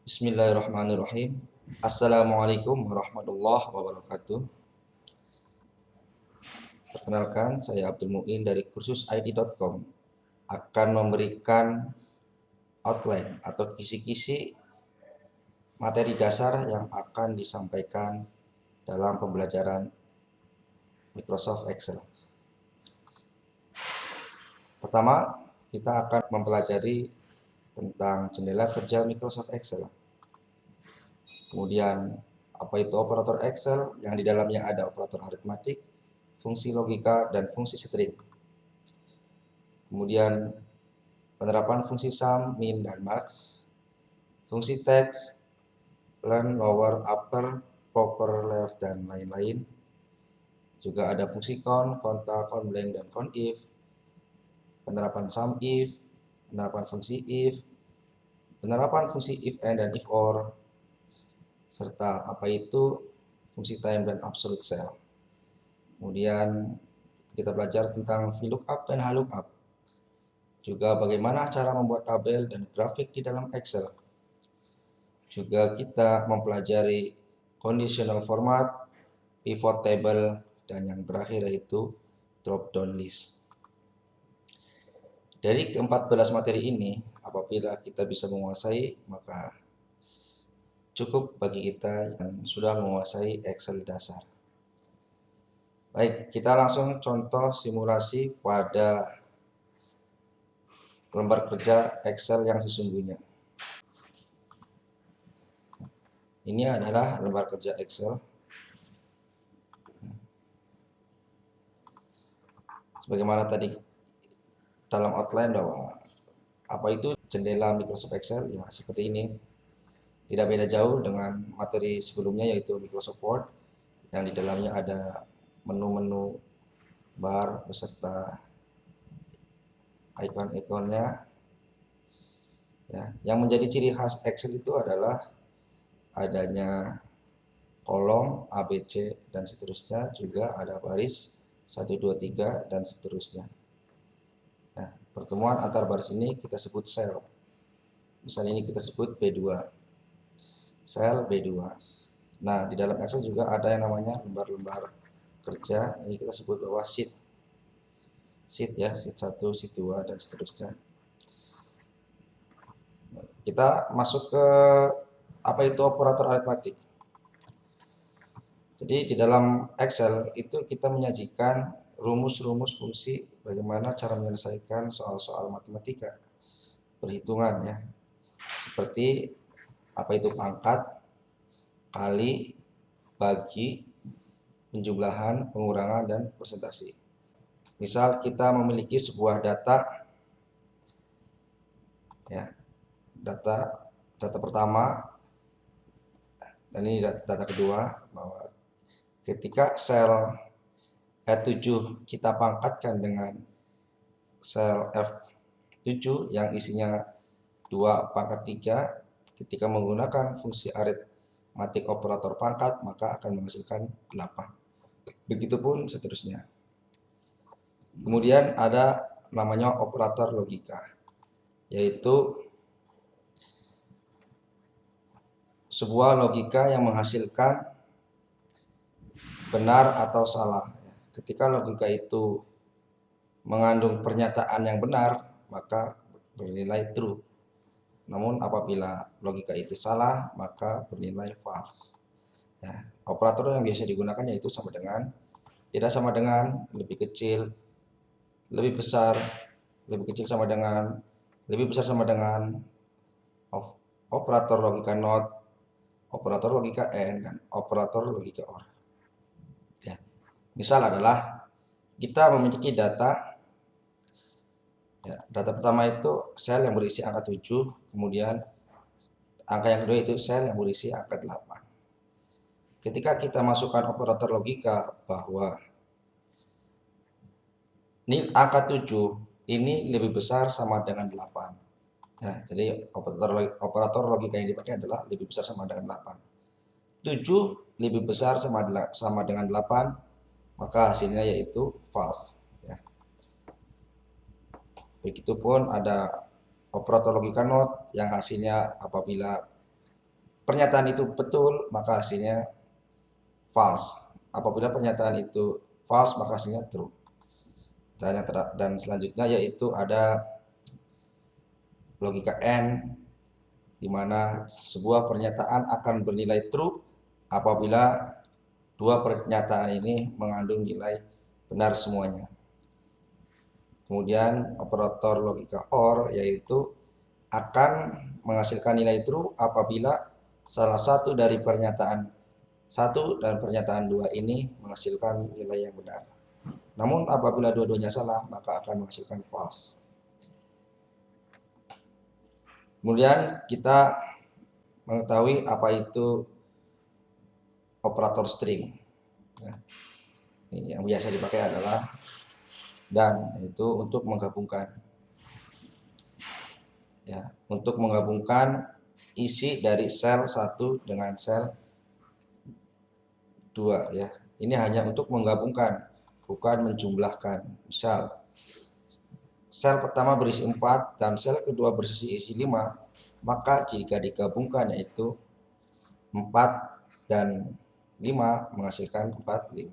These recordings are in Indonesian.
Bismillahirrahmanirrahim. Assalamualaikum warahmatullahi wabarakatuh. Perkenalkan, saya Abdul Muin dari kursus IT.com akan memberikan outline atau kisi-kisi materi dasar yang akan disampaikan dalam pembelajaran Microsoft Excel. Pertama, kita akan mempelajari tentang jendela kerja Microsoft Excel. Kemudian, apa itu operator Excel, yang di dalamnya ada operator aritmatik, fungsi logika, dan fungsi string. Kemudian, penerapan fungsi sum, min, dan max, fungsi text, len, lower, upper, proper, left, dan lain-lain. Juga ada fungsi count, kontak, count blank, dan count if, penerapan sum if, penerapan fungsi if, penerapan fungsi if and dan if or, serta apa itu fungsi time dan absolute cell. Kemudian kita belajar tentang VLOOKUP dan HLOOKUP. Juga bagaimana cara membuat tabel dan grafik di dalam Excel. Juga kita mempelajari conditional format, pivot table, dan yang terakhir yaitu drop down list. Dari ke-14 materi ini, apabila kita bisa menguasai, maka cukup bagi kita yang sudah menguasai Excel dasar. Baik, kita langsung contoh simulasi pada lembar kerja Excel yang sesungguhnya. Ini adalah lembar kerja Excel. Sebagaimana tadi dalam outline bahwa apa itu jendela Microsoft Excel, ya seperti ini. Tidak beda jauh dengan materi sebelumnya yaitu Microsoft Word, yang di dalamnya ada menu-menu bar beserta icon-iconnya. Ya, yang menjadi ciri khas Excel itu adalah adanya kolom A, B, C, dan seterusnya. Juga ada baris 1, 2, 3, dan seterusnya. Nah, pertemuan antar baris ini kita sebut sel. Misalnya ini kita sebut B2. Sel B2. Nah, di dalam Excel juga ada yang namanya lembar-lembar kerja. Ini kita sebut bahwa sheet. Sheet ya, sheet 1, sheet 2, dan seterusnya. Kita masuk ke apa itu operator aritmatik. Jadi di dalam Excel itu kita menyajikan rumus-rumus fungsi bagaimana cara menyelesaikan soal-soal matematika, perhitungan ya. Seperti apa itu pangkat, kali, bagi, penjumlahan, pengurangan, dan persentase. Misal kita memiliki sebuah data ya. Data pertama dan ini data kedua, bahwa ketika sel E7 kita pangkatkan dengan sel F7 yang isinya 2 pangkat 3, ketika menggunakan fungsi aritmatik operator pangkat maka akan menghasilkan 8. Begitupun seterusnya. Kemudian ada namanya operator logika, yaitu sebuah logika yang menghasilkan benar atau salah. Ketika logika itu mengandung pernyataan yang benar, maka bernilai true. Namun apabila logika itu salah, maka bernilai false. Ya, operator yang biasa digunakan yaitu sama dengan, tidak sama dengan, lebih kecil, lebih besar, lebih kecil sama dengan, lebih besar sama dengan, operator logika NOT, operator logika AND, dan operator logika OR. Ya. Misal adalah kita memiliki data. Ya, data pertama itu sel yang berisi angka 7, kemudian angka yang kedua itu sel yang berisi angka 8. Ketika kita masukkan operator logika bahwa ini angka 7 ini lebih besar sama dengan 8. Nah, jadi operator logika yang dipakai adalah lebih besar sama dengan 8. 7 lebih besar sama dengan 8, maka hasilnya yaitu false. Ya. Begitupun ada operator logika NOT yang hasilnya apabila pernyataan itu betul, maka hasilnya false. Apabila pernyataan itu false, maka hasilnya true. Dan selanjutnya yaitu ada logika AND, di mana sebuah pernyataan akan bernilai true apabila dua pernyataan ini mengandung nilai benar semuanya. Kemudian operator logika OR yaitu akan menghasilkan nilai true apabila salah satu dari pernyataan 1 dan pernyataan 2 ini menghasilkan nilai yang benar. Namun apabila dua-duanya salah, maka akan menghasilkan false. Kemudian kita mengetahui apa itu operator string. Ini yang biasa dipakai adalah dan, yaitu untuk menggabungkan. Ya, untuk menggabungkan isi dari sel 1 dengan sel 2 ya. Ini hanya untuk menggabungkan, bukan menjumlahkan. Misal sel pertama berisi 4 dan sel kedua berisi 5, maka jika digabungkan yaitu 4 dan 5 menghasilkan 45.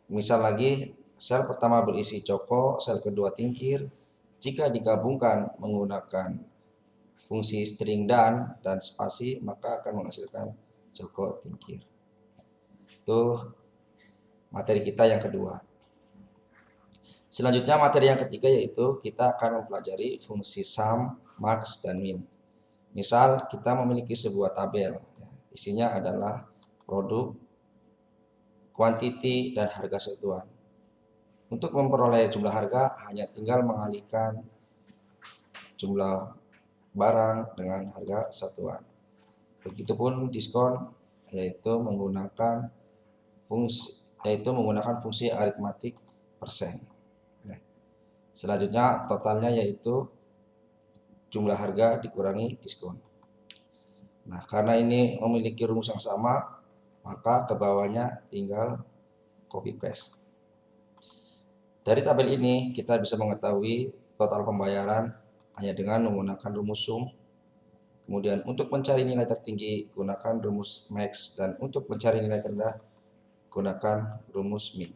Misal lagi, sel pertama berisi Joko, sel kedua Tingkir. Jika digabungkan menggunakan fungsi string dan spasi, maka akan menghasilkan Joko Tingkir. Itu materi kita yang kedua. Selanjutnya materi yang ketiga yaitu kita akan mempelajari fungsi sum, max, dan min. Misal kita memiliki sebuah tabel, isinya adalah produk, kuantiti, dan harga satuan. Untuk memperoleh jumlah harga hanya tinggal mengalihkan jumlah barang dengan harga satuan. Begitupun diskon yaitu menggunakan fungsi aritmatik persen. Selanjutnya totalnya yaitu jumlah harga dikurangi diskon. Nah, karena ini memiliki rumus yang sama, maka ke bawahnya tinggal copy paste. Dari tabel ini kita bisa mengetahui total pembayaran hanya dengan menggunakan rumus sum. Kemudian untuk mencari nilai tertinggi gunakan rumus max, dan untuk mencari nilai terendah gunakan rumus min.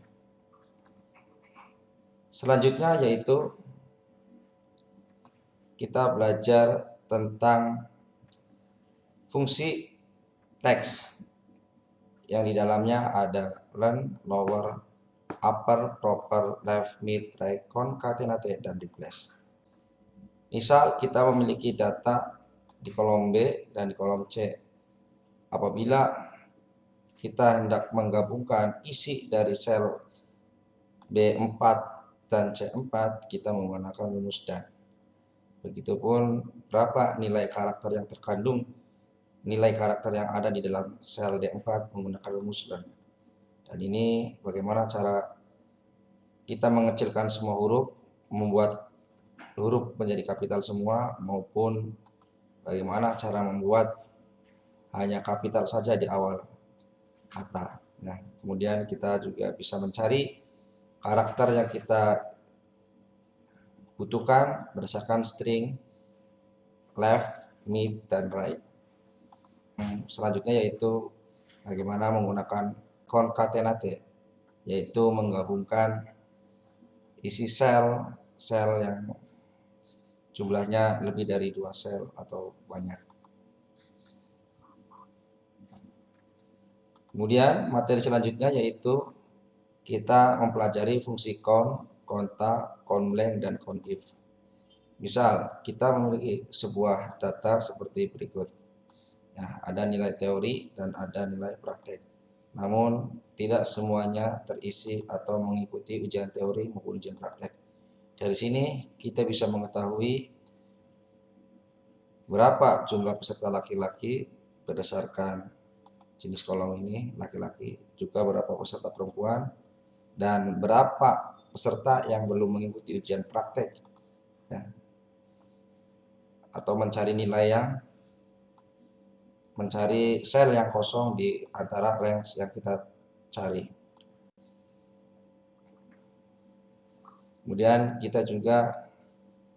Selanjutnya yaitu kita belajar tentang fungsi teks yang di dalamnya ada len, lower, upper, proper, left, mid, right, concatenate, dan replace. Misal kita memiliki data di kolom B dan di kolom C. Apabila kita hendak menggabungkan isi dari sel B4 dan C4, kita menggunakan rumus dan. Begitupun berapa nilai karakter yang terkandung, nilai karakter yang ada di dalam sel D4 menggunakan rumus dan. Dan ini bagaimana cara kita mengecilkan semua huruf, membuat huruf menjadi kapital semua, maupun bagaimana cara membuat hanya kapital saja di awal kata. Nah, kemudian kita juga bisa mencari karakter yang kita butuhkan berdasarkan string left, mid, dan right. Selanjutnya yaitu bagaimana menggunakan concatenate, yaitu menggabungkan isi sel yang jumlahnya lebih dari 2 sel atau banyak. Kemudian materi selanjutnya yaitu kita mempelajari fungsi count, conta, countBlank, dan countif. Misal kita memiliki sebuah data seperti berikut. Ya, ada nilai teori dan ada nilai praktek. Namun tidak semuanya terisi atau mengikuti ujian teori maupun ujian praktek. Dari sini kita bisa mengetahui berapa jumlah peserta laki-laki berdasarkan jenis kolom ini, laki-laki, juga berapa peserta perempuan, dan berapa peserta yang belum mengikuti ujian praktek, ya. Atau mencari sel yang kosong di antara range yang kita cari. Kemudian kita juga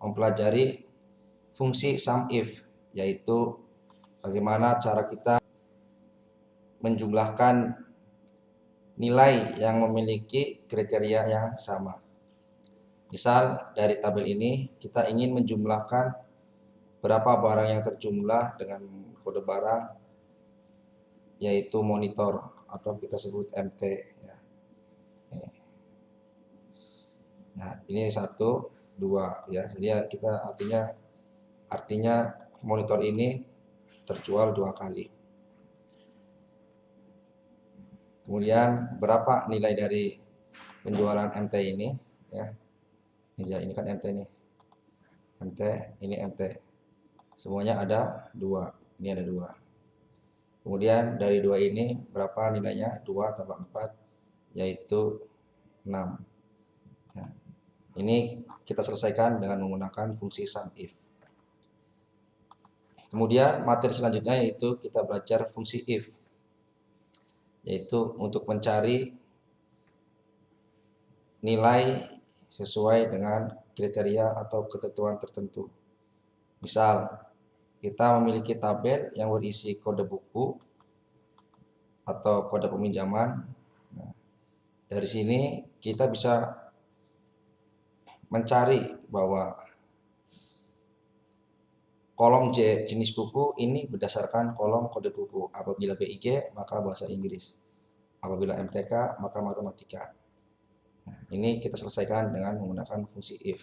mempelajari fungsi SUMIF, yaitu bagaimana cara kita menjumlahkan nilai yang memiliki kriteria yang sama. Misal dari tabel ini kita ingin menjumlahkan berapa barang yang terjumlah dengan kode barang yaitu monitor atau kita sebut MT ya. Nah, ini 1, 2 ya. Jadi kita artinya monitor ini terjual 2 kali. Kemudian berapa nilai dari penjualan MT ini ya. Ini kan MT nih. MT, ini MT. Semuanya ada 2. Ini ada 2. Kemudian dari 2 ini berapa nilainya? 2 tambah 4 yaitu 6. Ya. Ini kita selesaikan dengan menggunakan fungsi SUMIF. Kemudian materi selanjutnya yaitu kita belajar fungsi if, yaitu untuk mencari nilai sesuai dengan kriteria atau ketentuan tertentu. Misal, kita memiliki tabel yang berisi kode buku atau kode peminjaman. Nah, dari sini kita bisa mencari bahwa kolom J jenis buku ini berdasarkan kolom kode buku. Apabila BIG maka bahasa Inggris. Apabila MTK maka matematika. Nah, ini kita selesaikan dengan menggunakan fungsi if.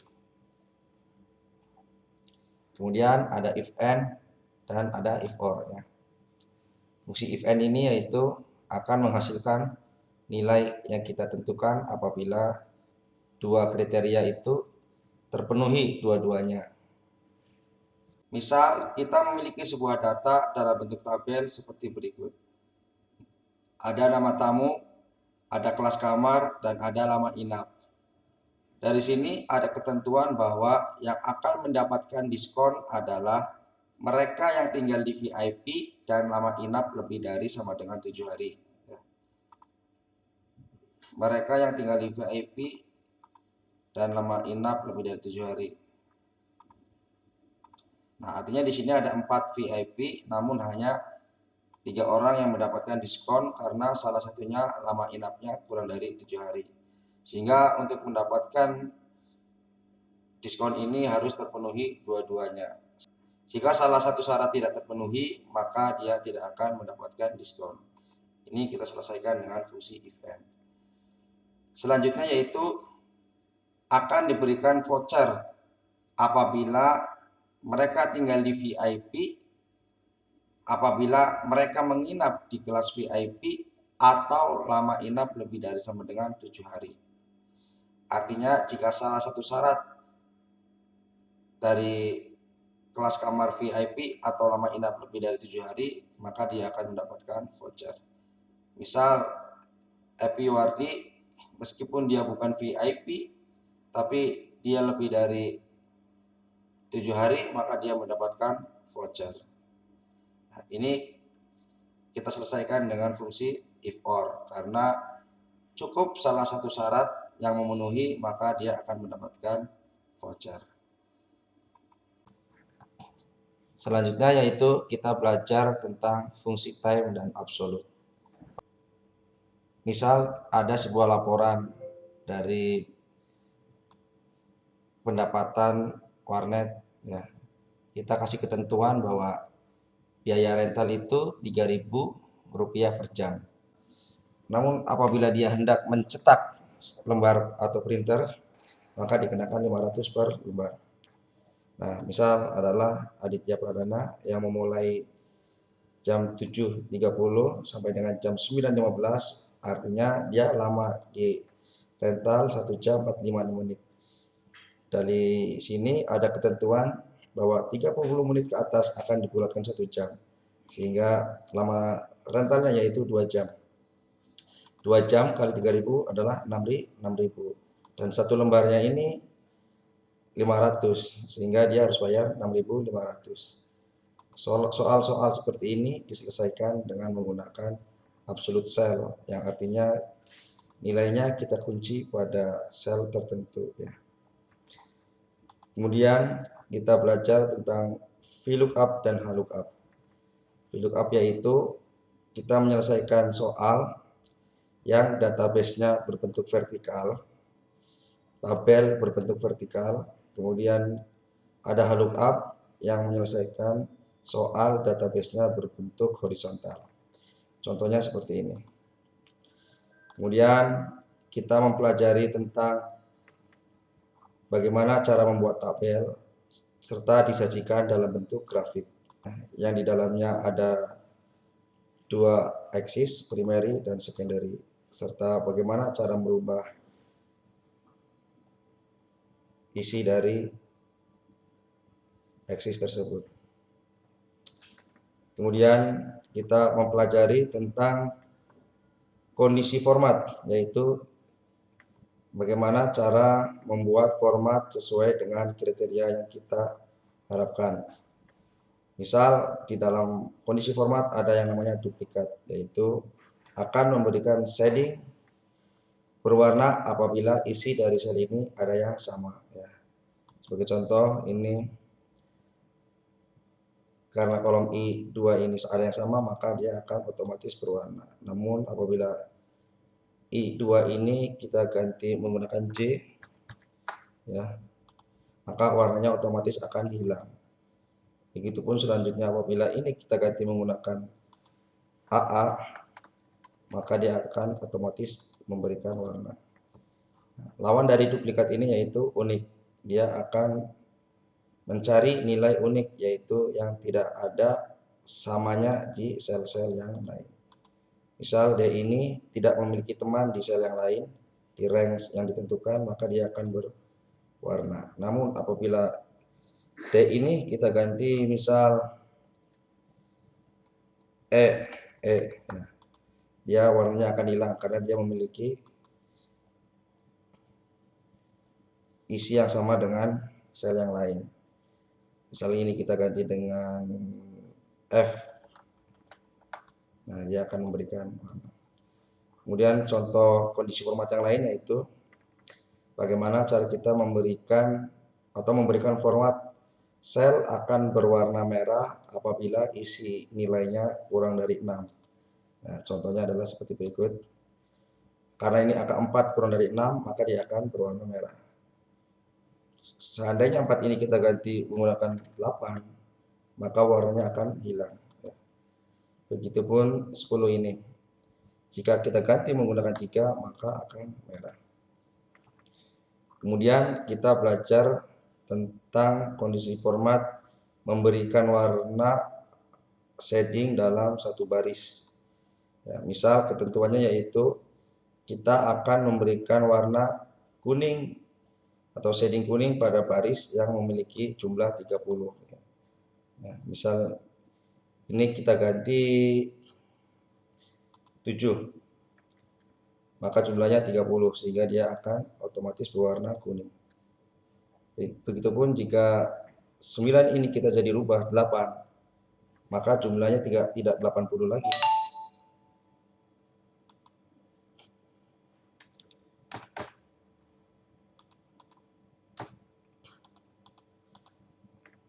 Kemudian ada if and dan ada if or ya. Fungsi if and ini yaitu akan menghasilkan nilai yang kita tentukan apabila dua kriteria itu terpenuhi dua-duanya. Misal kita memiliki sebuah data dalam bentuk tabel seperti berikut. Ada nama tamu, ada kelas kamar, dan ada lama inap. Dari sini ada ketentuan bahwa yang akan mendapatkan diskon adalah mereka yang tinggal di VIP dan lama inap lebih dari sama dengan 7 hari. Mereka yang tinggal di VIP dan lama inap lebih dari 7 hari. Nah, artinya di sini ada 4 VIP, namun hanya 3 orang yang mendapatkan diskon karena salah satunya lama inapnya kurang dari 7 hari. Sehingga untuk mendapatkan diskon ini harus terpenuhi dua-duanya. Jika salah satu syarat tidak terpenuhi, maka dia tidak akan mendapatkan diskon. Ini kita selesaikan dengan fungsi if and. Selanjutnya yaitu akan diberikan voucher apabila mereka tinggal di VIP, apabila mereka menginap di kelas VIP atau lama inap lebih dari sama dengan 7 hari. Artinya jika salah satu syarat dari kelas kamar VIP atau lama inap lebih dari 7 hari, maka dia akan mendapatkan voucher. Misal Epi Wardi, meskipun dia bukan VIP, tapi dia lebih dari 7 hari, maka dia mendapatkan voucher. Nah, ini kita selesaikan dengan fungsi if or, karena cukup salah satu syarat yang memenuhi, maka dia akan mendapatkan voucher. Selanjutnya yaitu kita belajar tentang fungsi time dan absolute. Misal ada sebuah laporan dari pendapatan warnet ya. Kita kasih ketentuan bahwa biaya rental itu Rp3.000 per jam. Namun apabila dia hendak mencetak lembar atau printer, maka dikenakan 500 per lembar. Nah, misal adalah Aditya Pradana yang memulai jam 7.30 sampai dengan jam 9.15, artinya dia lama di rental 1 jam 45 menit. Dari sini ada ketentuan bahwa 30 menit ke atas akan dibulatkan 1 jam. Sehingga lama rentalnya yaitu 2 jam. 2 jam kali 3.000 adalah 6.000. Dan satu lembarnya ini 500, sehingga dia harus bayar 6.500. Soal-soal seperti ini diselesaikan dengan menggunakan absolute cell, yang artinya nilainya kita kunci pada sel tertentu ya. Kemudian kita belajar tentang VLOOKUP dan HLOOKUP. VLOOKUP yaitu kita menyelesaikan soal yang database-nya berbentuk vertikal, tabel berbentuk vertikal, kemudian ada lookup yang menyelesaikan soal database-nya berbentuk horizontal. Contohnya seperti ini. Kemudian kita mempelajari tentang bagaimana cara membuat tabel serta disajikan dalam bentuk grafik yang di dalamnya ada dua aksis, primary dan secondary, serta bagaimana cara merubah isi dari aksis tersebut. Kemudian kita mempelajari tentang kondisi format, yaitu bagaimana cara membuat format sesuai dengan kriteria yang kita harapkan. Misal di dalam kondisi format ada yang namanya duplikat, yaitu akan memberikan shading berwarna apabila isi dari sel ini ada yang sama. Ya. Sebagai contoh ini, karena kolom I2 ini ada yang sama, maka dia akan otomatis berwarna. Namun apabila I2 ini kita ganti menggunakan J, ya, maka warnanya otomatis akan hilang. Begitupun selanjutnya apabila ini kita ganti menggunakan AA, maka dia akan otomatis memberikan warna. Lawan dari duplikat ini yaitu unik. Dia akan mencari nilai unik, yaitu yang tidak ada samanya di sel-sel yang lain. Misal D ini tidak memiliki teman di sel yang lain, di range yang ditentukan, maka dia akan berwarna. Namun apabila D ini kita ganti misal nah, dia warnanya akan hilang karena dia memiliki isi yang sama dengan sel yang lain. Misalnya ini kita ganti dengan F, nah dia akan memberikan warna. Kemudian contoh kondisi format yang lain yaitu bagaimana cara kita memberikan format sel akan berwarna merah apabila isi nilainya kurang dari 6. Nah, contohnya adalah seperti berikut. Karena ini angka 4 kurang dari 6, maka dia akan berwarna merah. Seandainya 4 ini kita ganti menggunakan 8, maka warnanya akan hilang. Begitupun 10 ini. Jika kita ganti menggunakan 3, maka akan merah. Kemudian kita belajar tentang kondisi format memberikan warna shading dalam satu baris. Ya, misal ketentuannya yaitu kita akan memberikan warna kuning atau shading kuning pada baris yang memiliki jumlah 30. Nah, misal ini kita ganti 7, maka jumlahnya 30 sehingga dia akan otomatis berwarna kuning. Begitupun jika 9 ini kita jadi rubah 8, maka jumlahnya tidak 80 lagi.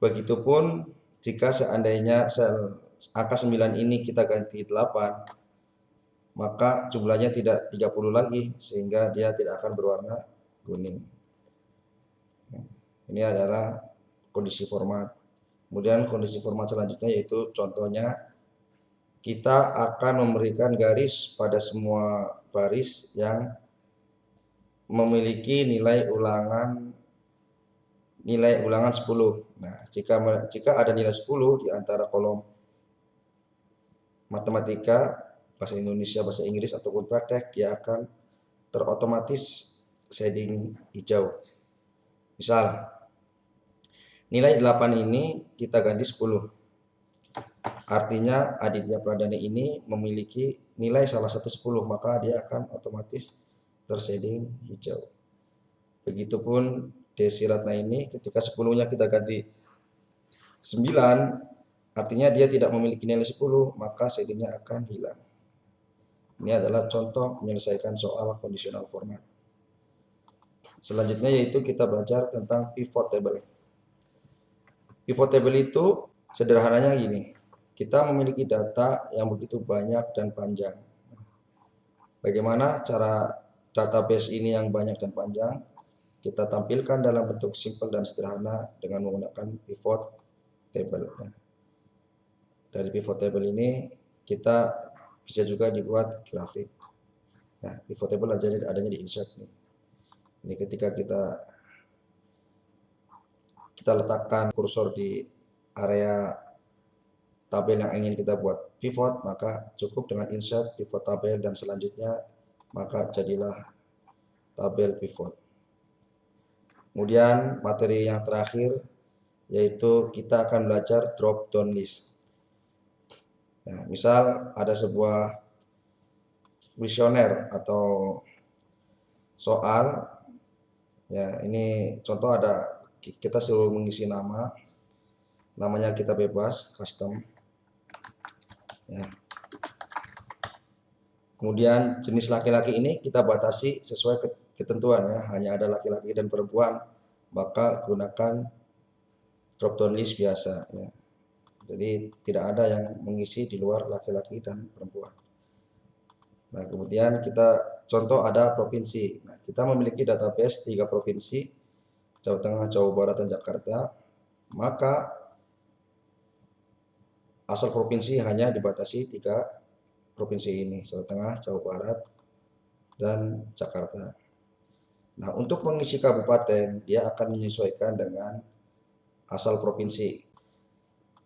Begitupun jika seandainya sel angka 9 ini kita ganti 8, maka jumlahnya tidak 30 lagi sehingga dia tidak akan berwarna kuning. Ini adalah kondisi format. Kemudian kondisi format selanjutnya yaitu contohnya kita akan memberikan garis pada semua baris yang memiliki nilai ulangan 10. Nah, jika ada nilai 10 di antara kolom matematika, bahasa Indonesia, bahasa Inggris ataupun praktek, dia akan terotomatis shading hijau. Misal nilai 8 ini kita ganti 10. Artinya Aditya Pradana ini memiliki nilai salah satu 10, maka dia akan otomatis tershading hijau. Begitupun Desi Ratna ini ketika 10-nya kita ganti 9, artinya dia tidak memiliki nilai 10, maka shadingnya akan hilang. Ini adalah contoh menyelesaikan soal conditional format. Selanjutnya yaitu kita belajar tentang pivot table. Pivot table itu sederhananya gini. kita memiliki data yang begitu banyak dan panjang. Bagaimana cara database ini yang banyak dan panjang kita tampilkan dalam bentuk simpel dan sederhana dengan menggunakan pivot table. Dari pivot table ini kita bisa juga dibuat grafik. Pivot table adanya di insert nih. Ini ketika kita letakkan kursor di area tabel yang ingin kita buat pivot, maka cukup dengan insert pivot tabel dan selanjutnya maka jadilah tabel pivot. Kemudian materi yang terakhir yaitu kita akan belajar drop down list. Misal ada sebuah kuesioner atau soal, ini contoh ada kita suruh mengisi namanya kita bebas, custom. Kemudian jenis laki-laki ini kita batasi sesuai ketentuan, hanya ada laki-laki dan perempuan, maka gunakan drop down list biasa. Jadi tidak ada yang mengisi di luar laki-laki dan perempuan. Nah, kemudian kita contoh ada provinsi. Nah, kita memiliki database 3 provinsi, Jawa Tengah, Jawa Barat, dan Jakarta. Maka asal provinsi hanya dibatasi 3 provinsi ini, Jawa Tengah, Jawa Barat, dan Jakarta. Nah, untuk mengisi kabupaten, dia akan menyesuaikan dengan asal provinsi.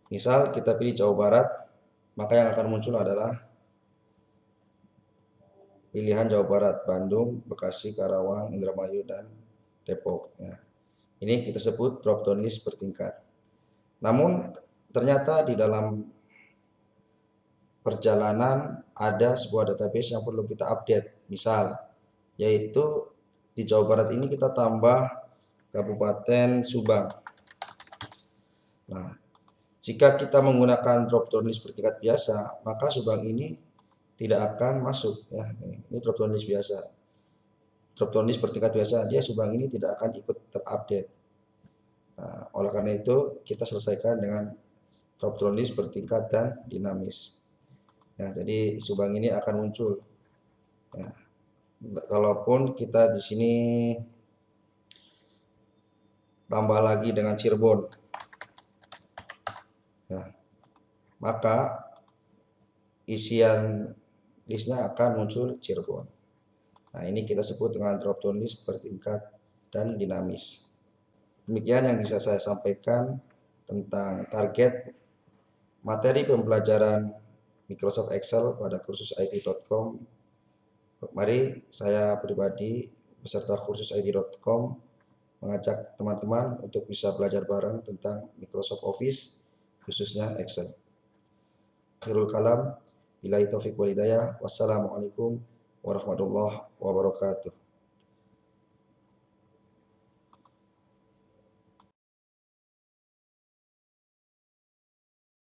Misal kita pilih Jawa Barat, maka yang akan muncul adalah pilihan Jawa Barat, Bandung, Bekasi, Karawang, Indramayu, dan Depok. Ini kita sebut drop down list bertingkat. Namun ternyata di dalam perjalanan ada sebuah database yang perlu kita update. Misal, yaitu di Jawa Barat ini kita tambah Kabupaten Subang. Nah, jika kita menggunakan drop down list bertingkat biasa, maka Subang ini tidak akan masuk. Ini drop down list biasa. Drop down list bertingkat biasa, dia Subang ini tidak akan ikut terupdate. Nah, oleh karena itu kita selesaikan dengan drop down list bertingkat dan dinamis. Jadi Subang ini akan muncul. Kalaupun kita di sini tambah lagi dengan Cirebon, maka isian listnya akan muncul Cirebon. Nah, ini kita sebut dengan drop down list bertingkat dan dinamis. Demikian yang bisa saya sampaikan tentang target materi pembelajaran Microsoft Excel pada kursus it.com. Mari saya pribadi beserta kursus it.com mengajak teman-teman untuk bisa belajar bareng tentang Microsoft Office, khususnya Excel. Akhirul kalam, billahi taufiq wal hidayah. Wassalamualaikum warahmatullahi wabarakatuh.